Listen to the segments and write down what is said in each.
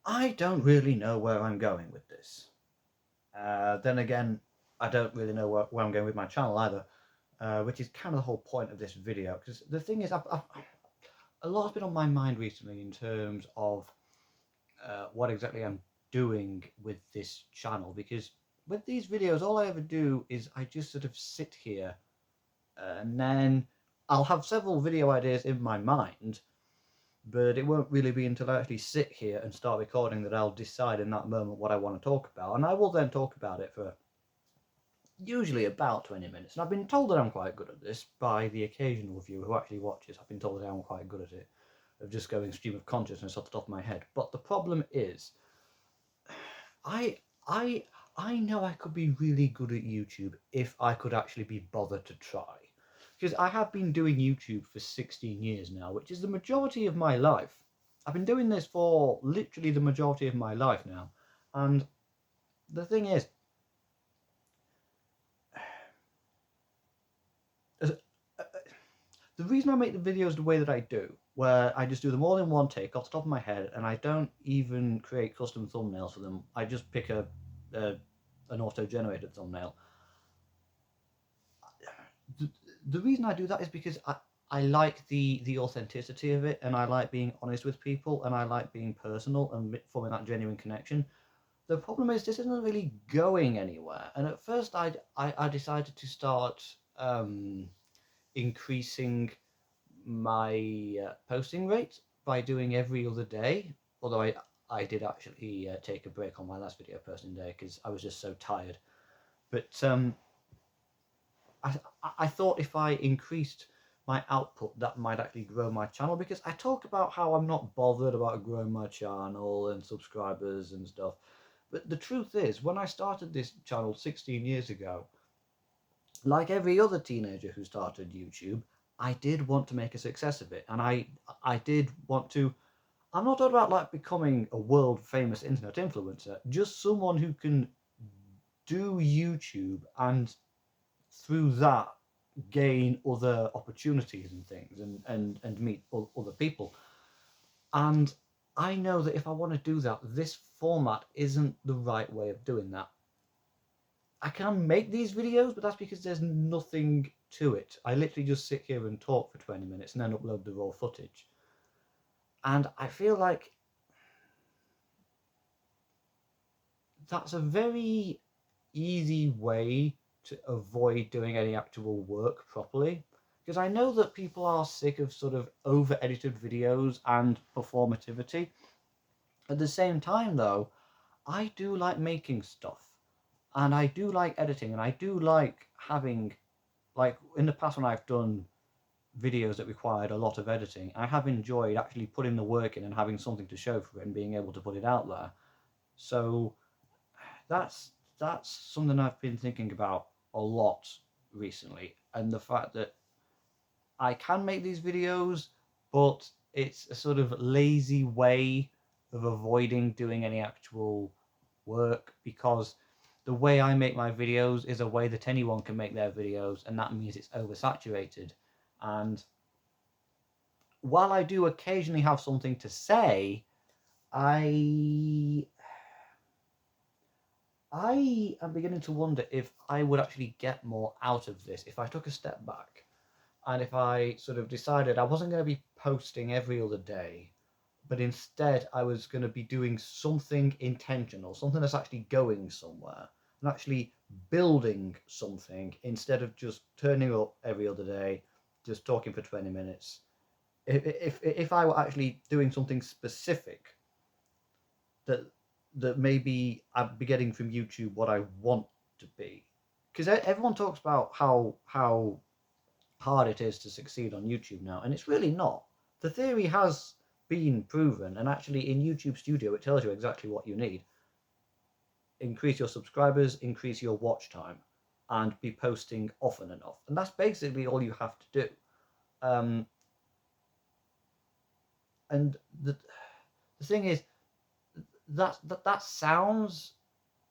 I don't really know where I'm going with this. Then again, I don't really know where I'm going with my channel either, which is kind of the whole point of this video. Because the thing is, a lot's been on my mind recently in terms of what exactly I'm doing with this channel. Because with these videos, all I ever do is I just sort of sit here and then I'll have several video ideas in my mind, but it won't really be until I actually sit here and start recording that I'll decide in that moment what I want to talk about, and I will then talk about it for usually about 20 minutes. And I've been told that I'm quite good at this by the occasional viewer who actually watches. I've been told that I'm quite good at it, of just going stream of consciousness off the top of my head. But the problem is, I I I know I could be really good at YouTube if I could actually be bothered to try. Because I have been doing YouTube for 16 years now, which is the majority of my life. I've been doing this for literally the majority of my life now. And the thing is, the reason I make the videos the way that I do, where I just do them all in one take off the top of my head, and I don't even create custom thumbnails for them. I just pick a an auto-generated thumbnail. The, the reason I do that is because I like the authenticity of it, and I like being honest with people, and I like being personal and forming that genuine connection. The problem is this isn't really going anywhere, and at first I decided to start increasing my posting rate by doing every other day. Although I did actually take a break on my last video posting day because I was just so tired. But I I thought if I increased my output, that might actually grow my channel, because I talk about how I'm not bothered about growing my channel and subscribers and stuff. But the truth is, when I started this channel 16 years ago, like every other teenager who started YouTube, I did want to make a success of it, and I did want to. I'm not talking about like becoming a world famous internet influencer, just someone who can do YouTube and through that gain other opportunities and things, and meet other people. And I know that if I want to do that, this format isn't the right way of doing that. I can make these videos, but that's because there's nothing to it. I literally just sit here and talk for 20 minutes and then upload the raw footage. And I feel like that's a very easy way to avoid doing any actual work properly. Because I know that people are sick of sort of over edited videos and performativity. At the same time, though, I do like making stuff, and I do like editing, and I do like having, like, in the past when I've done videos that required a lot of editing, I have enjoyed actually putting the work in and having something to show for it and being able to put it out there. So that's that's something I've been thinking about a lot recently, and the fact that I can make these videos, but it's a sort of lazy way of avoiding doing any actual work, because the way I make my videos is a way that anyone can make their videos, and that means it's oversaturated. And while I do occasionally have something to say, I I am beginning to wonder if I would actually get more out of this if I took a step back, and if I sort of decided I wasn't going to be posting every other day, but instead I was going to be doing something intentional, something that's actually going somewhere, and actually building something instead of just turning up every other day, just talking for 20 minutes. If I were actually doing something specific that maybe I'd be getting from YouTube what I want to be, because everyone talks about how hard it is to succeed on YouTube now, and it's really not. The theory has been proven, and actually in YouTube Studio it tells you exactly what you need: increase your subscribers, increase your watch time, and be posting often enough, and that's basically all you have to do. Um, and the thing is, that sounds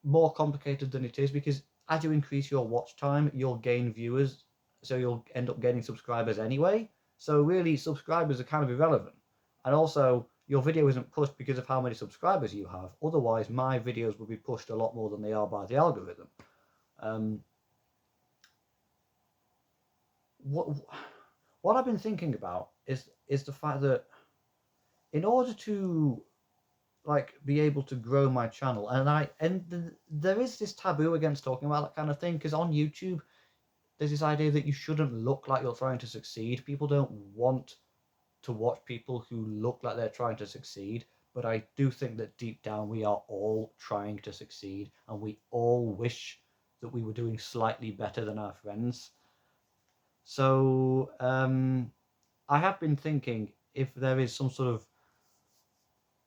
more complicated than it is, because as you increase your watch time, you'll gain viewers, so you'll end up gaining subscribers anyway. So really, subscribers are kind of irrelevant. And also, your video isn't pushed because of how many subscribers you have. Otherwise, my videos will be pushed a lot more than they are by the algorithm. What I've been thinking about is the fact that in order to like be able to grow my channel, there is this taboo against talking about that kind of thing, because on YouTube there's this idea that you shouldn't look like you're trying to succeed. People don't want to watch people who look like they're trying to succeed, but I do think that deep down we are all trying to succeed, and we all wish that we were doing slightly better than our friends. So I have been thinking if there is some sort of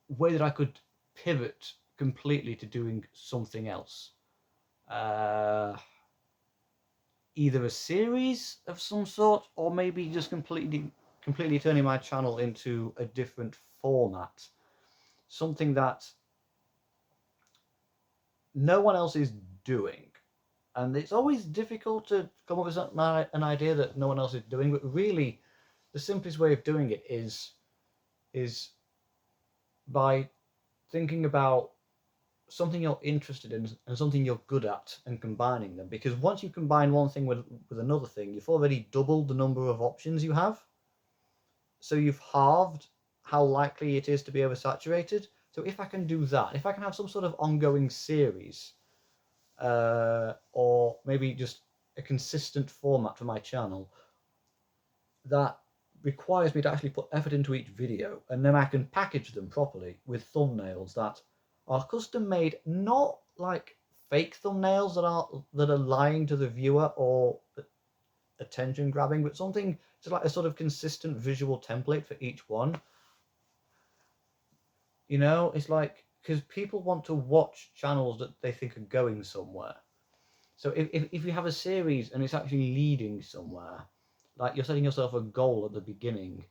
way that I could pivot completely to doing something else. Either a series of some sort, or maybe just completely turning my channel into a different format. Something that no one else is doing. And it's always difficult to come up with an idea that no one else is doing, but really the simplest way of doing it is by thinking about something you're interested in and something you're good at and combining them. Because once you combine one thing with another thing, you've already doubled the number of options you have. So you've halved how likely it is to be oversaturated. So if I can do that, if I can have some sort of ongoing series, or maybe just a consistent format for my channel that requires me to actually put effort into each video, and then I can package them properly with thumbnails that are custom made, not like fake thumbnails that are lying to the viewer or attention grabbing, but something just like a sort of consistent visual template for each one. You know, it's like, because people want to watch channels that they think are going somewhere. So if you have a series and it's actually leading somewhere, like you're setting yourself a goal at the beginning,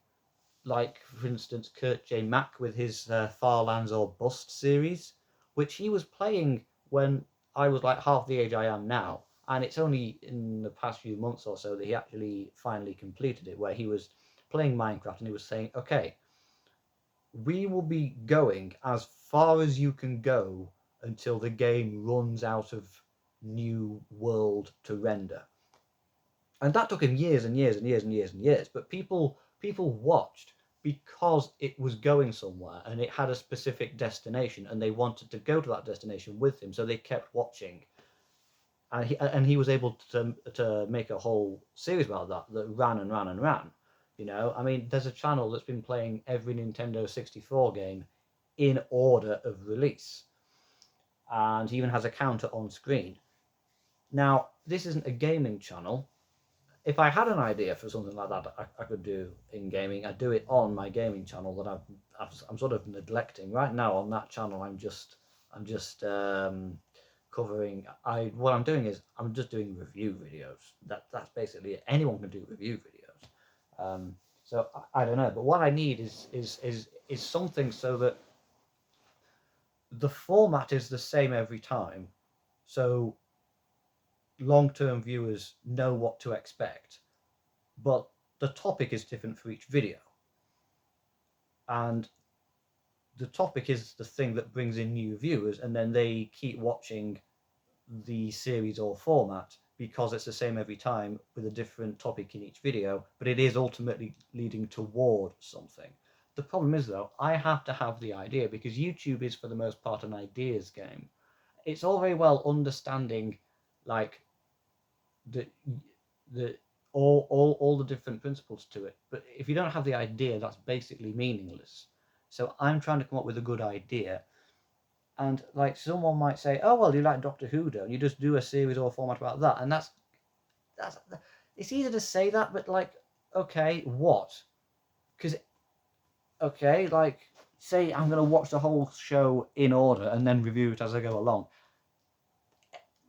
like for instance Kurt J. Mack with his Far Lands or Bust series, which he was playing when I was like half the age I am now, and it's only in the past few months or so that he actually finally completed it, where he was playing Minecraft and he was saying, okay, we will be going as far as you can go until the game runs out of new world to render. And that took him years and years and years and years and years, but people watched because it was going somewhere and it had a specific destination, and they wanted to go to that destination with him, so they kept watching. And he was able to make a whole series about that ran and ran and ran. You know, I mean, there's a channel that's been playing every Nintendo 64 game in order of release, and he even has a counter on screen. Now, this isn't a gaming channel. If I had an idea for something like that I could do in gaming, I'd do it on my gaming channel that I'm sort of neglecting right now. On that channel, I'm just covering. What I'm doing is I'm just doing review videos. That's basically it. Anyone can do review videos. So I don't know, but what I need is something so that the format is the same every time. So long-term viewers know what to expect, but the topic is different for each video, and the topic is the thing that brings in new viewers, and then they keep watching the series or format because it's the same every time with a different topic in each video, but it is ultimately leading toward something. The problem is, though, I have to have the idea, because YouTube is for the most part an ideas game. It's all very well understanding like the all the different principles to it, but if you don't have the idea, that's basically meaningless. So I'm trying to come up with a good idea, and like someone might say, oh well, you like Doctor Who, don't you? Just do a series or a format about that. And that's it's easy to say that, but like, okay, what? Because okay, like, say I'm going to watch the whole show in order and then review it as I go along.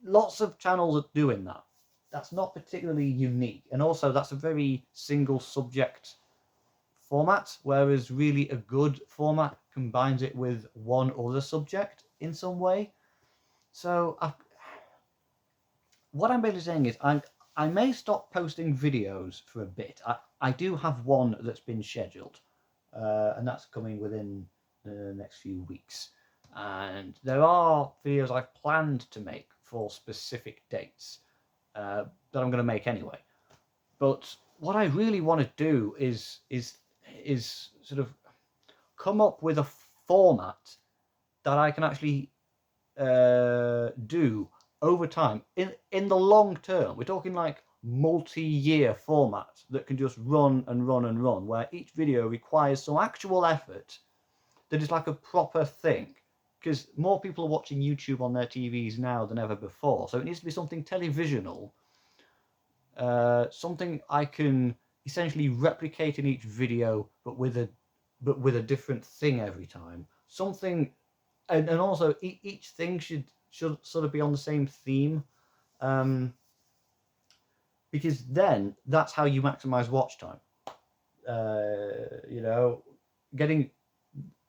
Lots of channels are doing that. That's not particularly unique, and also that's a very single subject format, whereas really a good format combines it with one other subject in some way. So what I'm basically saying is I may stop posting videos for a bit. I do have one that's been scheduled, and that's coming within the next few weeks. And there are videos I've planned to make for specific dates that I'm going to make anyway. But what I really want to do is sort of come up with a format that I can actually do over time in the long term. We're talking like multi-year format that can just run and run and run, where each video requires some actual effort that is like a proper thing, because more people are watching YouTube on their TVs now than ever before, so it needs to be something televisional, something I can essentially replicate in each video, but with a different thing every time. Something, and also each thing should sort of be on the same theme, because then that's how you maximize watch time. You know, getting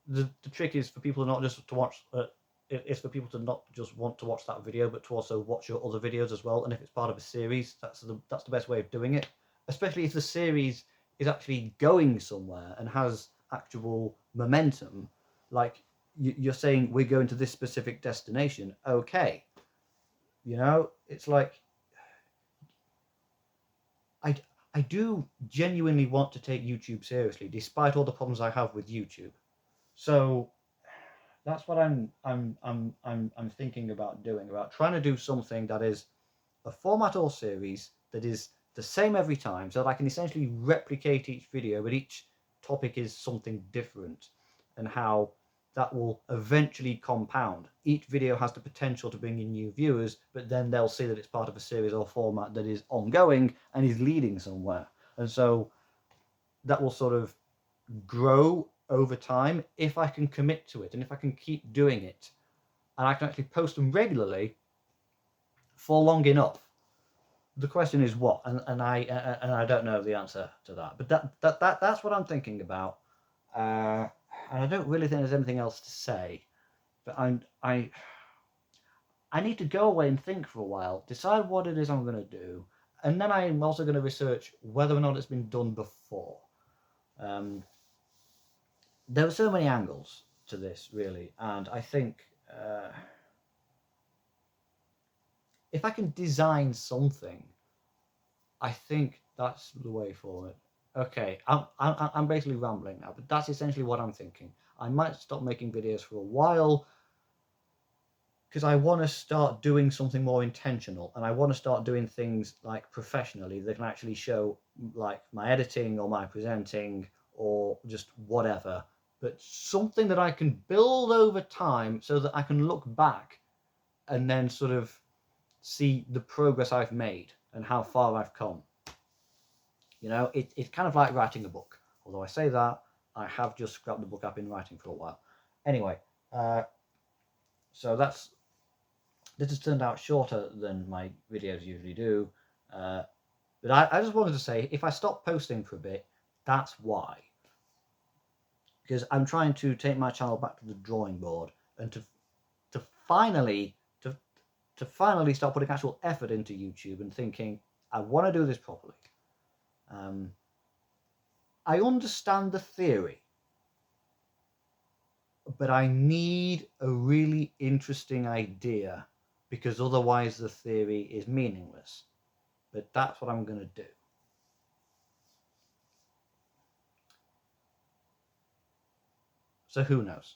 the trick is for people not just to watch. It's for people to not just want to watch that video, but to also watch your other videos as well. And if it's part of a series, that's the best way of doing it. Especially if the series is actually going somewhere and has actual momentum. Like you're saying, we're going to this specific destination. Okay, you know, it's like I do genuinely want to take YouTube seriously, despite all the problems I have with YouTube. So that's what I'm thinking about doing, about trying to do something that is a format or series that is the same every time, so that I can essentially replicate each video, but each topic is something different, and how that will eventually compound. Each video has the potential to bring in new viewers, but then they'll see that it's part of a series or format that is ongoing and is leading somewhere. And so that will sort of grow over time if I can commit to it, and if I can keep doing it, and I can actually post them regularly for long enough. The question is what, and I don't know the answer to that, but that's what I'm thinking about, and I don't really think there's anything else to say. But I need to go away and think for a while, decide what it is I'm going to do, and then I'm also going to research whether or not it's been done before. There are so many angles to this, really, and I think if I can design something, I think that's the way forward. Okay, I'm basically rambling now, but that's essentially what I'm thinking. I might stop making videos for a while because I want to start doing something more intentional, and I want to start doing things like professionally that can actually show like my editing or my presenting or just whatever, but something that I can build over time so that I can look back and then sort of see the progress I've made and how far I've come. You know, it's kind of like writing a book. Although I say that, I have just scrapped the book I've been writing for a while. Anyway, so this has turned out shorter than my videos usually do. But I just wanted to say, if I stop posting for a bit, that's why. Because I'm trying to take my channel back to the drawing board and to finally start putting actual effort into YouTube and thinking, I want to do this properly. I understand the theory, but I need a really interesting idea, because otherwise the theory is meaningless. But that's what I'm going to do. So who knows?